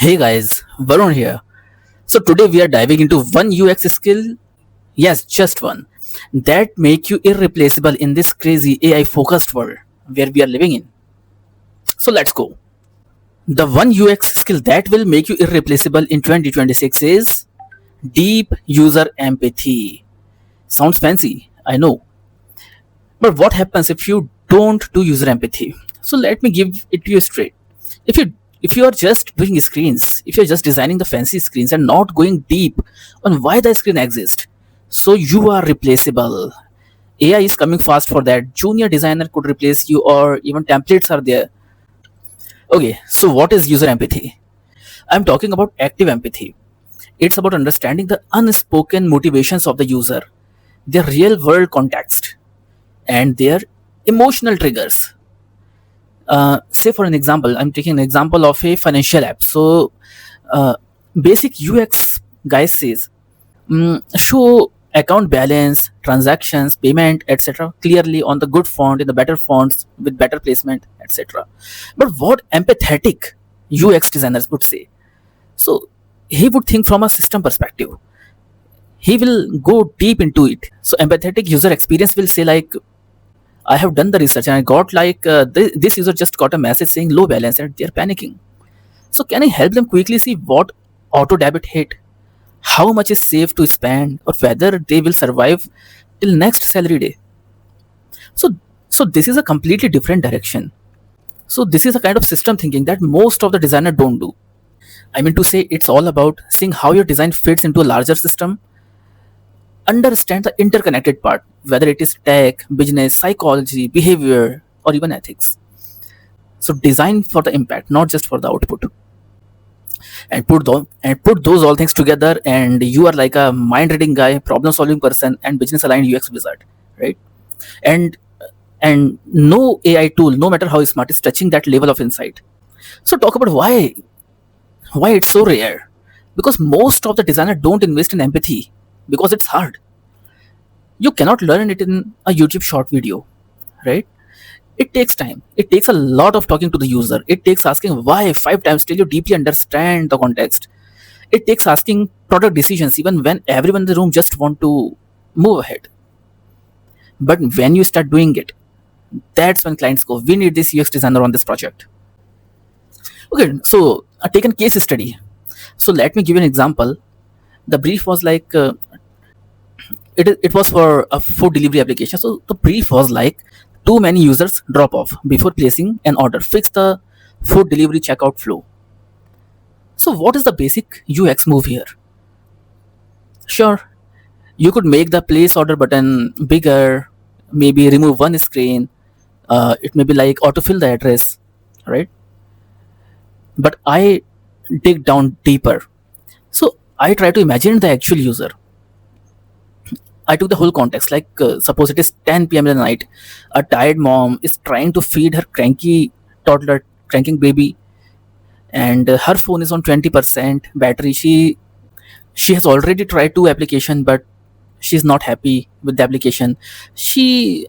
Hey guys, Varun here. So today we are diving into one UX skill, yes, just one, that make you irreplaceable in this crazy AI focused world where we are living in. So let's go. The one UX skill that will make you irreplaceable in 2026 is deep user empathy. Sounds fancy, I know. But what happens if you don't do user empathy? So let me give it to you straight. If you if you are just doing screens, if you're just designing the fancy screens and not going deep on why the screen exists, so you are replaceable. AI is coming fast for that. Junior designer could replace you, or even templates are there. Okay, so what is user empathy? I'm talking about active empathy. It's about understanding the unspoken motivations of the user, their real world context, and their emotional triggers. Say for an example, I'm taking an example of a financial app. So uh, basic UX guy says, show account balance, transactions, payment, etc. clearly on the good font, in the better fonts with better placement, etc. But what empathetic UX designers would say? So he would think from a system perspective. He will go deep into it. So empathetic user experience will say like, I have done the research and I got like this user just got a message saying low balance and they're panicking. So can I help them quickly see what auto debit hit, how much is safe to spend, or whether they will survive till next salary day? So so this is a completely different direction. So this is a kind of system thinking that most of the designer don't do. I mean to say it's all about seeing how your design fits into a larger system, understand the interconnected part, whether it is tech, business, psychology, behavior, or even ethics. So design for the impact, not just for the output. And put those all things together, and you are like a mind reading guy, problem solving person, and business aligned UX wizard, right? And and no AI tool, no matter how smart, is touching that level of insight. So talk about why it's so rare. Because most of the designers don't invest in empathy because it's hard. You cannot learn it in a YouTube short video, right? It takes time. It takes a lot of talking to the user. It takes asking why 5 times till you deeply understand the context. It takes asking product decisions even when everyone in the room just want to move ahead. But when you start doing it, that's when clients go, we need this UX designer on this project. Okay, so a taken case study. So let me give you an example. The brief was like it was for a food delivery application. So the brief was like, too many users drop off before placing an order. Fix the food delivery checkout flow. So what is the basic UX move here? Sure, you could make the place order button bigger, maybe remove one screen. It may be like autofill the address, right? But I dig down deeper. So I try to imagine the actual user. I took the whole context. Like, suppose it is 10 p.m. in the night. A tired mom is trying to feed her cranky toddler, cranking baby, and her phone is on 20% battery. She has already tried two application, but she's not happy with the application. She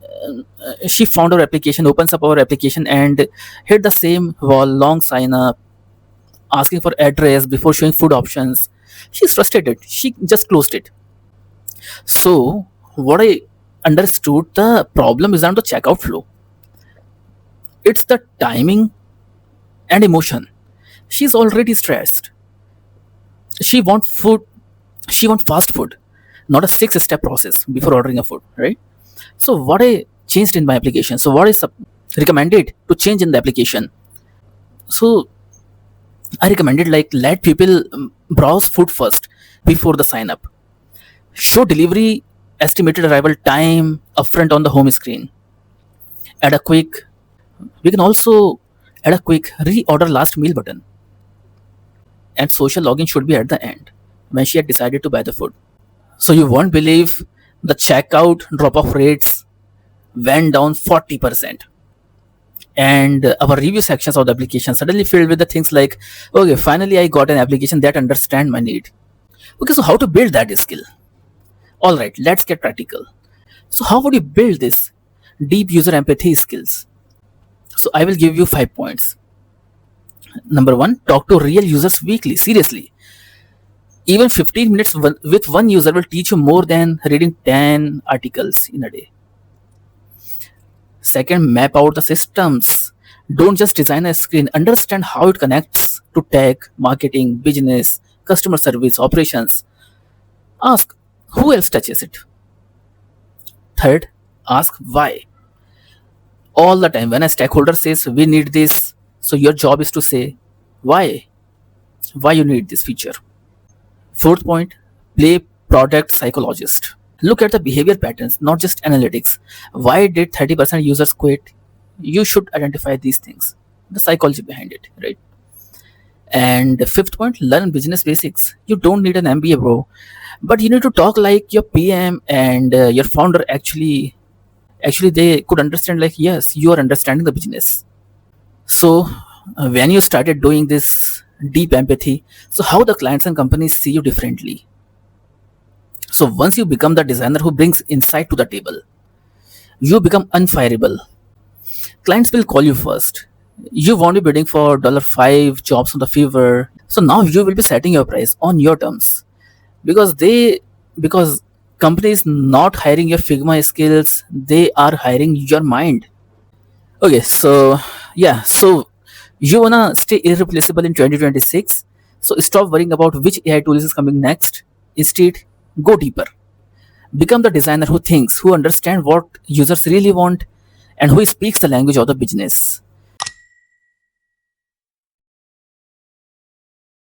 found our application, opens up our application, and hit the same wall, long sign up, asking for address before showing food options. She's frustrated. She just closed it. So what I understood, the problem is not the checkout flow. It's the timing and emotion. She's already stressed. She want food. She want fast food, not a six-step process before ordering a food, right? So what I changed in my application. So what is recommended to change in the application? So I recommended like let people browse food first before the sign up. Show delivery estimated arrival time upfront on the home screen. Add a quick. We can also add a quick reorder last meal button. And social login should be at the end when she had decided to buy the food. So you won't believe the checkout drop off rates went down 40%. And our review sections of the application suddenly filled with the things like, okay, finally I got an application that understand my need. Okay, so how to build that skill? All right, let's get practical. So how would you build this deep user empathy skills? So I will give you 5 points. Number one, talk to real users weekly. Seriously, even 15 minutes with one user will teach you more than reading 10 articles in a day. Second, map out the systems. Don't just design a screen, understand how it connects to tech, marketing, business, customer service, operations. Ask who else touches it. Third, ask why. All the time, when a stakeholder says we need this, so your job is to say why. Why you need this feature. Fourth point, play product psychologist. Look at the behavior patterns, not just analytics. Why did 30% users quit? You should identify these things, the psychology behind it, right? And the fifth point, learn business basics. You don't need an MBA, bro, but you need to talk like your PM and your founder actually they could understand, like, yes, you are understanding the business. So when you started doing this deep empathy, so how the clients and companies see you differently. So once you become the designer who brings insight to the table, you become unfireable. Clients will call you first. You won't be bidding for $5 jobs on the Fiverr. So now you will be setting your price on your terms, because companies not hiring your Figma skills, they are hiring your mind. Okay, so yeah, so you wanna stay irreplaceable in 2026. So stop worrying about which AI tool is coming next. Instead, go deeper. Become the designer who thinks, who understands what users really want, and who speaks the language of the business.